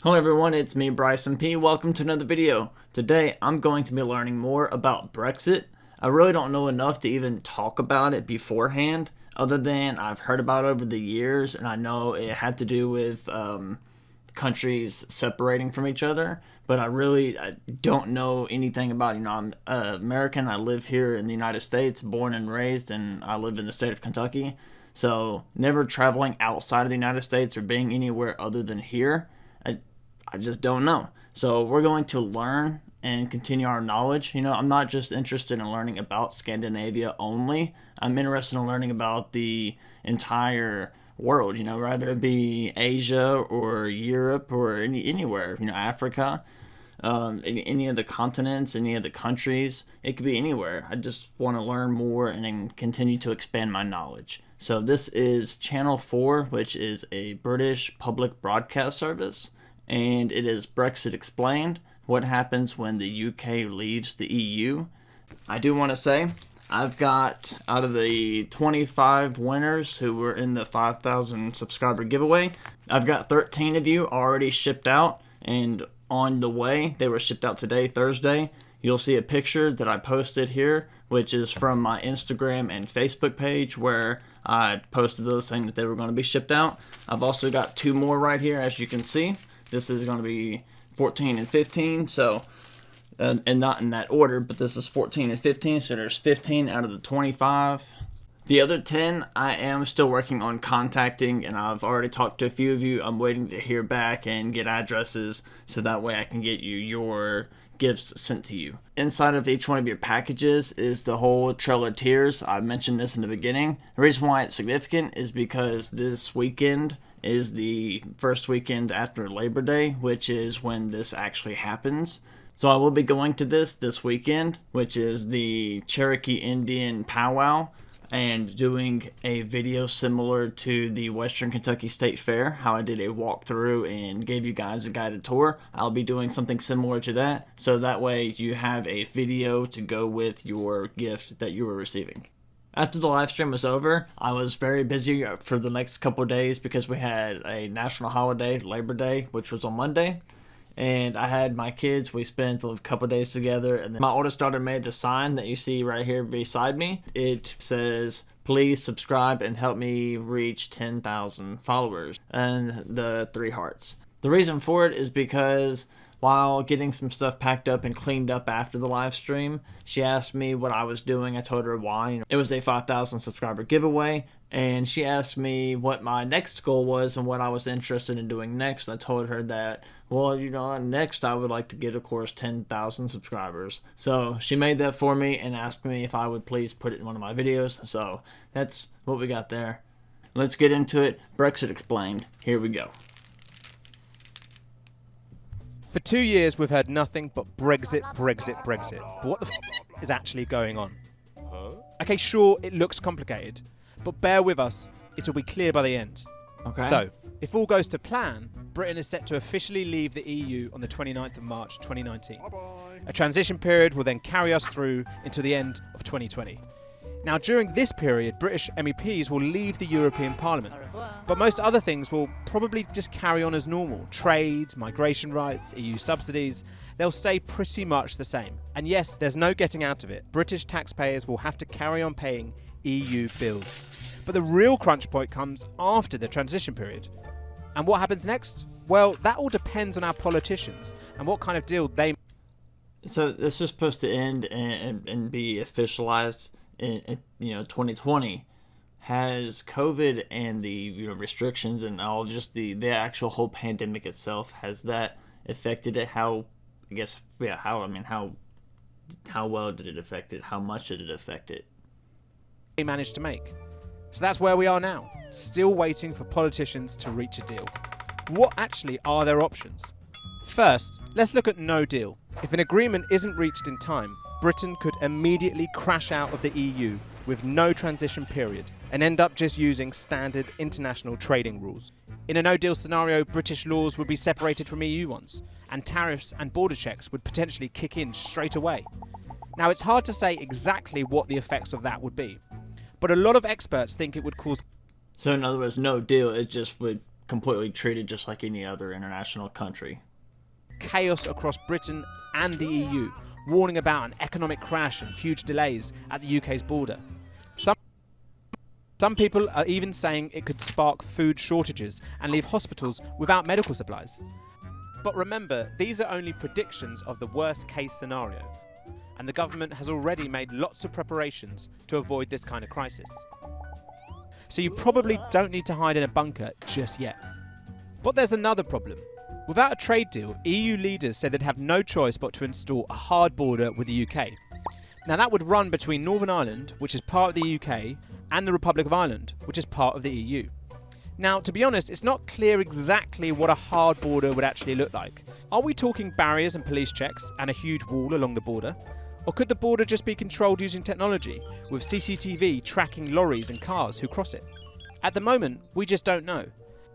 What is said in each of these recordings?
Hello everyone, it's me Bryson P. Welcome to another video. Today I'm going to be learning more about Brexit. I really don't know enough to even talk about it beforehand, other than I've heard about it over the years and I know it had to do with countries separating from each other, but I don't know anything about it. I'm American, I live here in the United States, born and raised, and I live in the state of Kentucky, so never traveling outside of the United States or being anywhere other than here. I just don't know. So we're going to learn and continue our knowledge. I'm not just interested in learning about Scandinavia only. I'm interested in learning about the entire world, rather it be Asia or Europe or anywhere, Africa, any of the continents, any of the countries. It could be anywhere. I just want to learn more and then continue to expand my knowledge. So this is Channel 4, which is a British public broadcast service. And it is Brexit Explained, what happens when the UK leaves the EU. I do want to say, I've got, out of the 25 winners who were in the 5,000 subscriber giveaway, I've got 13 of you already shipped out and on the way. They were shipped out today, Thursday. You'll see a picture that I posted here, which is from my Instagram and Facebook page where I posted those saying that they were going to be shipped out. I've also got 2 more right here, as you can see. This is going to be 14 and 15, so, and not in that order, but this is 14 and 15, so there's 15 out of the 25. The other 10, I am still working on contacting, and I've already talked to a few of you. I'm waiting to hear back and get addresses, so that way I can get you your gifts sent to you. Inside of each one of your packages is the whole Trail of Tears. I mentioned this in the beginning. The reason why it's significant is because this weekend is the first weekend after Labor Day, which is when this actually happens. So I will be going to this weekend, which is the Cherokee Indian Pow-Wow, and doing a video similar to the Western Kentucky State Fair, how I did a walkthrough and gave you guys a guided tour. I'll be doing something similar to that, so that way you have a video to go with your gift that you were receiving. After the live stream was over, I was very busy for the next couple of days because we had a national holiday, Labor Day, which was on Monday. And I had my kids, we spent a couple of days together. And then my oldest daughter made the sign that you see right here beside me. It says, "Please subscribe and help me reach 10,000 followers." And the 3 hearts. The reason for it is because while getting some stuff packed up and cleaned up after the live stream, she asked me what I was doing. I told her why. It was a 5,000 subscriber giveaway, and she asked me what my next goal was and what I was interested in doing next. I told her that, well, next I would like to get, of course, 10,000 subscribers. So she made that for me and asked me if I would please put it in one of my videos. So that's what we got there. Let's get into it. Brexit Explained. Here we go. For 2 years, we've heard nothing but Brexit, Brexit, Brexit. But what the is actually going on? Okay, sure, it looks complicated, but bear with us, it'll be clear by the end. Okay. So, if all goes to plan, Britain is set to officially leave the EU on the 29th of March 2019. A transition period will then carry us through until the end of 2020. Now, during this period, British MEPs will leave the European Parliament, but most other things will probably just carry on as normal. Trade, migration rights, EU subsidies, they'll stay pretty much the same. And yes, there's no getting out of it. British taxpayers will have to carry on paying EU bills. But the real crunch point comes after the transition period. And what happens next? Well, that all depends on our politicians and what kind of deal they... So this was supposed to end and be officialized in 2020. Has COVID and the restrictions and all, just the actual whole pandemic itself, has that affected it? How well did it affect it? How much did it affect it? They managed to make. So that's where we are now, still waiting for politicians to reach a deal. What actually are their options? First, let's look at no deal. If an agreement isn't reached in time, Britain could immediately crash out of the EU with no transition period and end up just using standard international trading rules. In a no-deal scenario, British laws would be separated from EU ones, and tariffs and border checks would potentially kick in straight away. Now, it's hard to say exactly what the effects of that would be, but a lot of experts think it would cause... So in other words, no deal, it just would completely treated just like any other international country. Chaos across Britain and the EU, warning about an economic crash and huge delays at the UK's border. Some people are even saying it could spark food shortages and leave hospitals without medical supplies. But remember, these are only predictions of the worst case scenario, and the government has already made lots of preparations to avoid this kind of crisis. So you probably don't need to hide in a bunker just yet. But there's another problem. Without a trade deal, EU leaders said they'd have no choice but to install a hard border with the UK. Now that would run between Northern Ireland, which is part of the UK, and the Republic of Ireland, which is part of the EU. Now, to be honest, it's not clear exactly what a hard border would actually look like. Are we talking barriers and police checks and a huge wall along the border? Or could the border just be controlled using technology, with CCTV tracking lorries and cars who cross it? At the moment, we just don't know.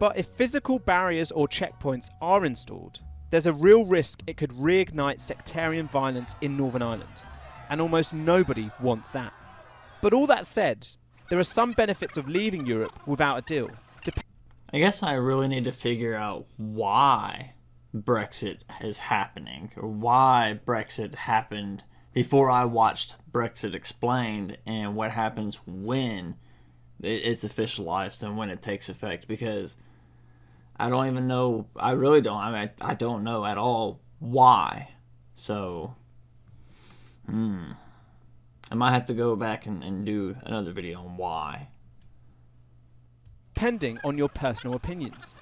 But if physical barriers or checkpoints are installed, there's a real risk it could reignite sectarian violence in Northern Ireland. And almost nobody wants that. But all that said, there are some benefits of leaving Europe without a deal. I guess I really need to figure out why Brexit is happening, or why Brexit happened before I watched Brexit Explained, and what happens when it's officialized and when it takes effect, because I don't even know. I really don't. I mean, I don't know at all why. So, I might have to go back and do another video on why. Depending on your personal opinions.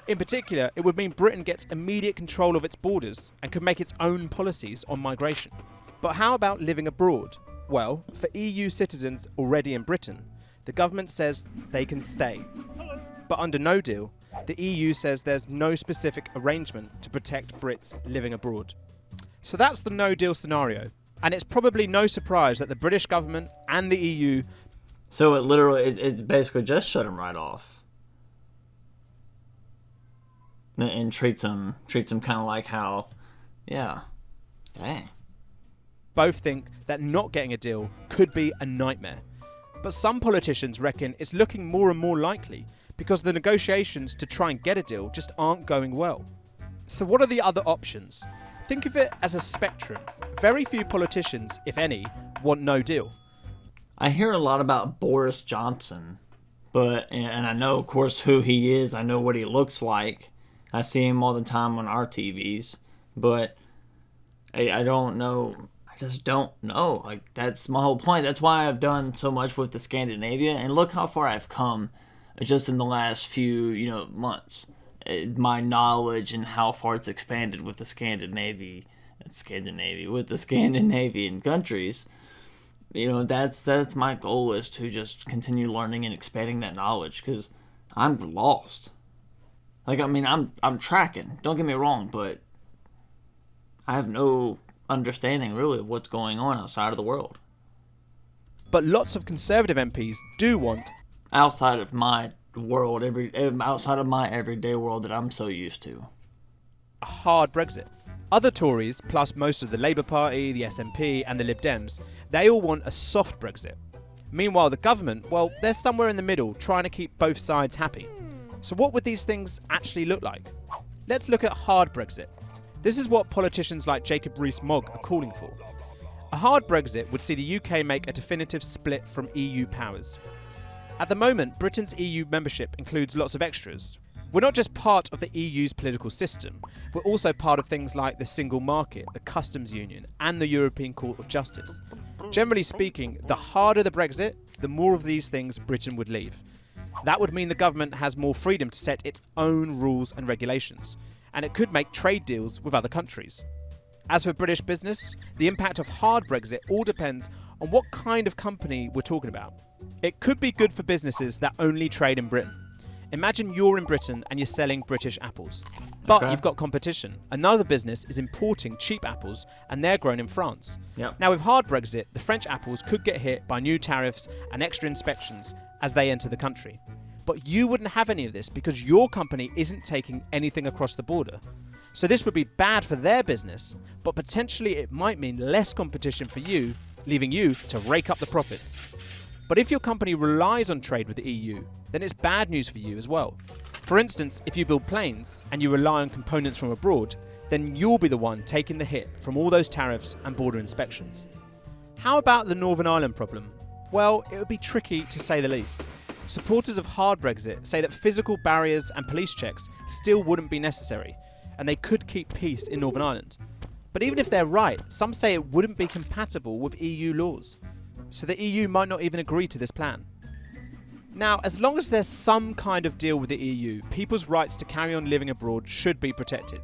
In particular, it would mean Britain gets immediate control of its borders and could make its own policies on migration. But how about living abroad? Well, for EU citizens already in Britain, the government says they can stay. But under no deal, the EU says there's no specific arrangement to protect Brits living abroad. So that's the no deal scenario. And it's probably no surprise that the British government and the EU... So it literally, it's basically just shut them right off. And treats them kind of like how, yeah, dang. both think that not getting a deal could be a nightmare. But some politicians reckon it's looking more and more likely because the negotiations to try and get a deal just aren't going well. So what are the other options? Think of it as a spectrum. Very few politicians, if any, want no deal. I hear a lot about Boris Johnson, and I know, of course, who he is. I know what he looks like. I see him all the time on our TVs, but I don't know. I just don't know. Like, that's my whole point. That's why I've done so much with the Scandinavia, and look how far I've come just in the last few, months. My knowledge and how far it's expanded with the Scandinavia, with the Scandinavian countries. That's my goal, is to just continue learning and expanding that knowledge, because I'm lost. I'm tracking, don't get me wrong, but I have no understanding really of what's going on outside of the world. But lots of Conservative MPs do want, outside of my world, outside of my everyday world that I'm so used to, a hard Brexit. Other Tories, plus most of the Labour Party, the SNP and the Lib Dems, they all want a soft Brexit. Meanwhile, the government, well, they're somewhere in the middle, trying to keep both sides happy. So what would these things actually look like? Let's look at hard Brexit. This is what politicians like Jacob Rees-Mogg are calling for. A hard Brexit would see the UK make a definitive split from EU powers. At the moment, Britain's EU membership includes lots of extras. We're not just part of the EU's political system, we're also part of things like the single market, the customs union, and the European Court of Justice. Generally speaking, the harder the Brexit, the more of these things Britain would leave. That would mean the government has more freedom to set its own rules and regulations, and it could make trade deals with other countries. As for British business, the impact of hard Brexit all depends on what kind of company we're talking about. It could be good for businesses that only trade in Britain. Imagine you're in Britain and you're selling British apples. But Okay. You've got competition. Another business is importing cheap apples and they're grown in France. Yep. Now with hard Brexit, the French apples could get hit by new tariffs and extra inspections as they enter the country. But you wouldn't have any of this because your company isn't taking anything across the border. So this would be bad for their business, but potentially it might mean less competition for you, leaving you to rake up the profits. But if your company relies on trade with the EU, then it's bad news for you as well. For instance, if you build planes and you rely on components from abroad, then you'll be the one taking the hit from all those tariffs and border inspections. How about the Northern Ireland problem? Well, it would be tricky to say the least. Supporters of hard Brexit say that physical barriers and police checks still wouldn't be necessary, and they could keep peace in Northern Ireland. But even if they're right, some say it wouldn't be compatible with EU laws. So the EU might not even agree to this plan. Now, as long as there's some kind of deal with the EU, people's rights to carry on living abroad should be protected.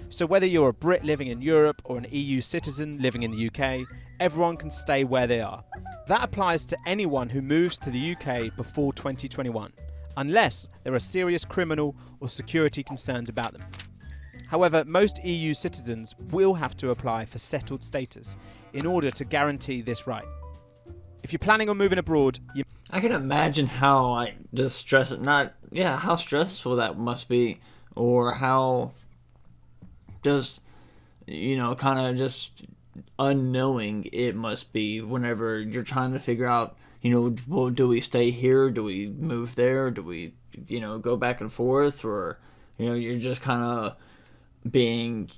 So whether you're a Brit living in Europe or an EU citizen living in the UK, everyone can stay where they are. That applies to anyone who moves to the UK before 2021, unless there are serious criminal or security concerns about them. However, most EU citizens will have to apply for settled status in order to guarantee this right. If you're planning on moving abroad, I can imagine how how stressful that must be, or how just, kind of just unknowing it must be whenever you're trying to figure out, well, do we stay here? Do we move there? Do we, go back and forth? Or, you're just kind of being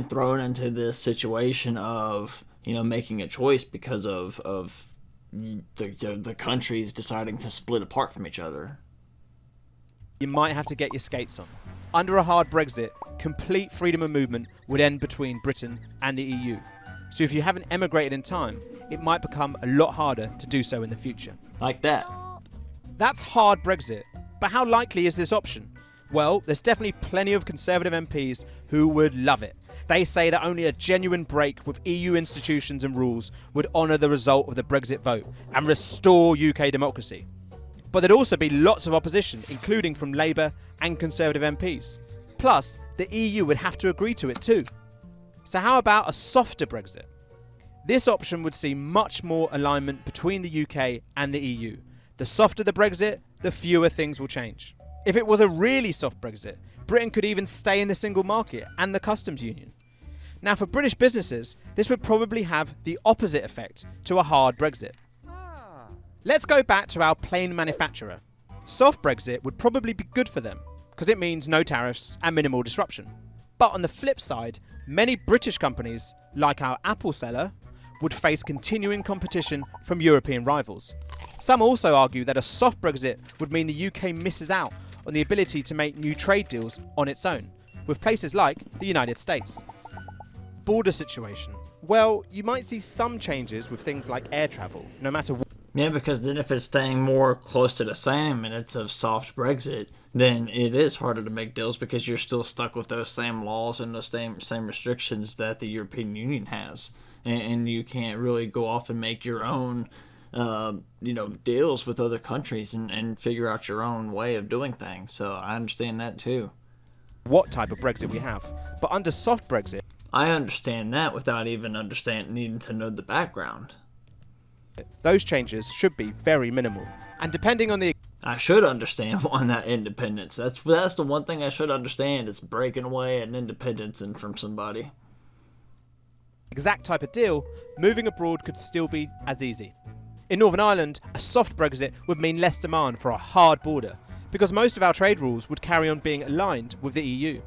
thrown into this situation of, making a choice because of the countries deciding to split apart from each other. You might have to get your skates on. Under a hard Brexit, complete freedom of movement would end between Britain and the EU. So if you haven't emigrated in time, it might become a lot harder to do so in the future. Like that. That's hard Brexit. But how likely is this option? Well, there's definitely plenty of Conservative MPs who would love it. They say that only a genuine break with EU institutions and rules would honour the result of the Brexit vote and restore UK democracy. But there'd also be lots of opposition, including from Labour and Conservative MPs. Plus, the EU would have to agree to it too. So how about a softer Brexit? This option would see much more alignment between the UK and the EU. The softer the Brexit, the fewer things will change. If it was a really soft Brexit, Britain could even stay in the single market and the customs union. Now, for British businesses, this would probably have the opposite effect to a hard Brexit. Let's go back to our plane manufacturer. Soft Brexit would probably be good for them, because it means no tariffs and minimal disruption. But on the flip side, many British companies, like our Apple seller, would face continuing competition from European rivals. Some also argue that a soft Brexit would mean the UK misses out on the ability to make new trade deals on its own, with places like the United States. Border situation. Well, you might see some changes with things like air travel, no matter what. Yeah, because then if it's staying more close to the same and it's a soft Brexit, then it is harder to make deals because you're still stuck with those same laws and those same restrictions that the European Union has. And you can't really go off and make your own deals with other countries and figure out your own way of doing things. So I understand that too. What type of Brexit we have. But under soft Brexit, I understand that without even needing to know the background. Those changes should be very minimal. And depending on the... I should understand on that independence. That's the one thing I should understand. It's breaking away an independence and from somebody. Exact type of deal, moving abroad could still be as easy. In Northern Ireland, a soft Brexit would mean less demand for a hard border, because most of our trade rules would carry on being aligned with the EU.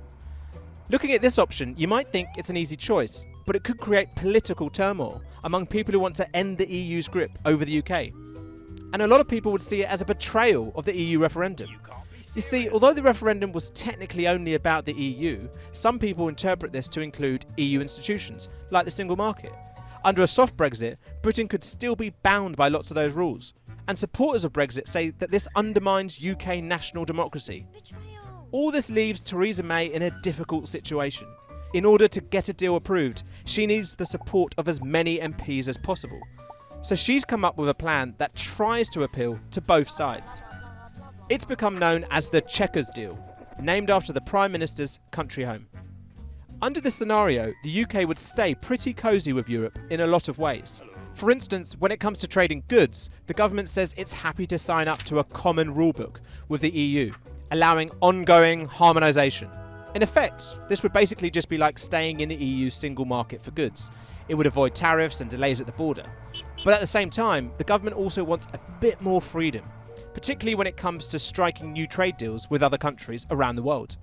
Looking at this option, you might think it's an easy choice, but it could create political turmoil among people who want to end the EU's grip over the UK. And a lot of people would see it as a betrayal of the EU referendum. You see, although the referendum was technically only about the EU, some people interpret this to include EU institutions, like the single market. Under a soft Brexit, Britain could still be bound by lots of those rules. And supporters of Brexit say that this undermines UK national democracy. All this leaves Theresa May in a difficult situation. In order to get a deal approved, she needs the support of as many MPs as possible. So she's come up with a plan that tries to appeal to both sides. It's become known as the Chequers deal, named after the Prime Minister's country home. Under this scenario, the UK would stay pretty cosy with Europe in a lot of ways. For instance, when it comes to trading goods, the government says it's happy to sign up to a common rulebook with the EU, allowing ongoing harmonisation. In effect, this would basically just be like staying in the EU's single market for goods. It would avoid tariffs and delays at the border. But at the same time, the government also wants a bit more freedom, particularly when it comes to striking new trade deals with other countries around the world.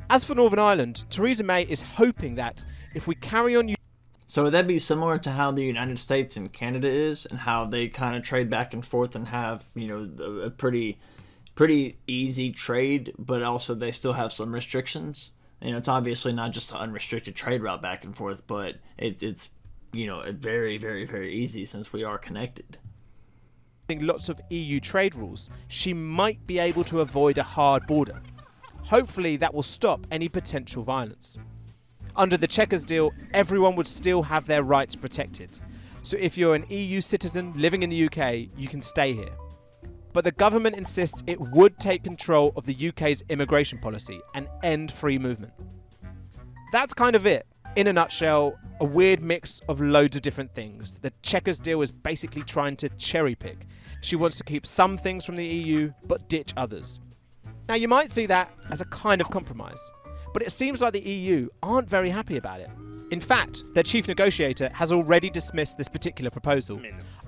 As for Northern Ireland, Theresa May is hoping that if we carry on... So would that be similar to how the United States and Canada is, and how they kind of trade back and forth and have, a pretty easy trade, but also they still have some restrictions? It's obviously not just an unrestricted trade route back and forth, but it's very, very, very easy since we are connected. Lots of EU trade rules, she might be able to avoid a hard border. Hopefully that will stop any potential violence. Under the Chequers deal, everyone would still have their rights protected. So if you're an EU citizen living in the UK, you can stay here. But the government insists it would take control of the UK's immigration policy and end free movement. That's kind of it. In a nutshell, a weird mix of loads of different things. The Chequers deal is basically trying to cherry pick. She wants to keep some things from the EU, but ditch others. Now you might see that as a kind of compromise, but it seems like the EU aren't very happy about it. In fact, their chief negotiator has already dismissed this particular proposal.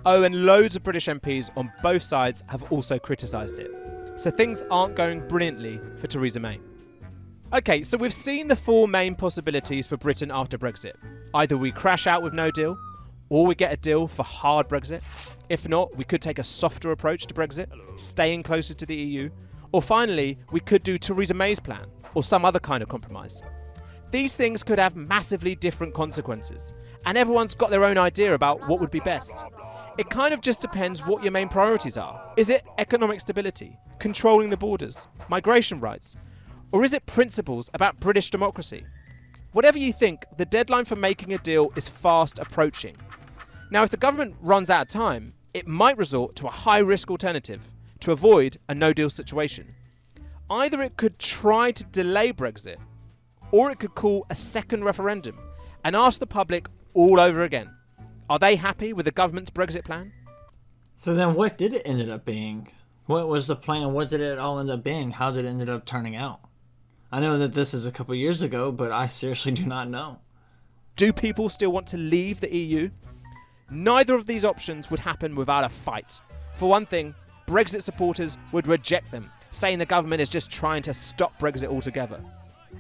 Oh, and loads of British MPs on both sides have also criticised it. So things aren't going brilliantly for Theresa May. Okay, so we've seen the four main possibilities for Britain after Brexit. Either we crash out with no deal, or we get a deal for hard Brexit. If not, we could take a softer approach to Brexit, staying closer to the EU. Or finally, we could do Theresa May's plan, or some other kind of compromise. These things could have massively different consequences, and everyone's got their own idea about what would be best. It kind of just depends what your main priorities are. Is it economic stability, controlling the borders, migration rights, or is it principles about British democracy? Whatever you think, the deadline for making a deal is fast approaching. Now, if the government runs out of time, it might resort to a high-risk alternative to avoid a no-deal situation. Either it could try to delay Brexit, or it could call a second referendum and ask the public all over again. Are they happy with the government's Brexit plan? So then what did it end up being? What was the plan? What did it all end up being? How did it end up turning out? I know that this is a couple years ago, but I seriously do not know. Do people still want to leave the EU? Neither of these options would happen without a fight. For one thing, Brexit supporters would reject them, saying the government is just trying to stop Brexit altogether.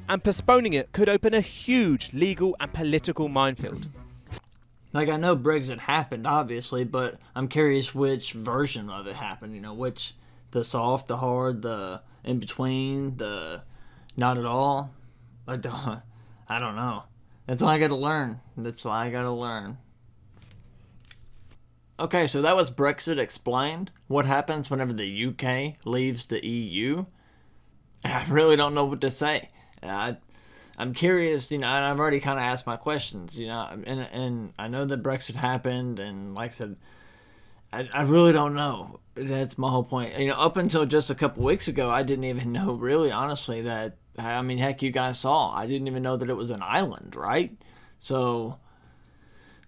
And postponing it could open a huge legal and political minefield. Like, I know Brexit happened, obviously, but I'm curious which version of it happened. Which, the soft, the hard, the in-between, the not at all. I don't know. That's why I gotta learn. Okay, so that was Brexit explained. What happens whenever the UK leaves the EU? I really don't know what to say. I'm curious, and I've already kind of asked my questions, and I know that Brexit happened, and like I said, I really don't know. That's my whole point. Up until just a couple weeks ago, I didn't even know, really, honestly, that, heck, you guys saw. I didn't even know that it was an island, right? So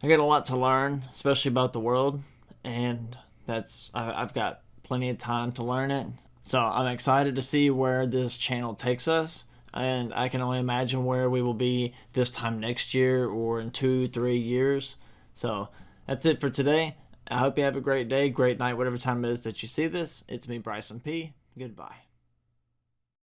I got a lot to learn, especially about the world, and I've got plenty of time to learn it. So I'm excited to see where this channel takes us, and I can only imagine where we will be this time next year or in 2-3 years. So that's it for today. I hope you have a great day, great night, whatever time it is that you see this. It's me, Bryson P. Goodbye.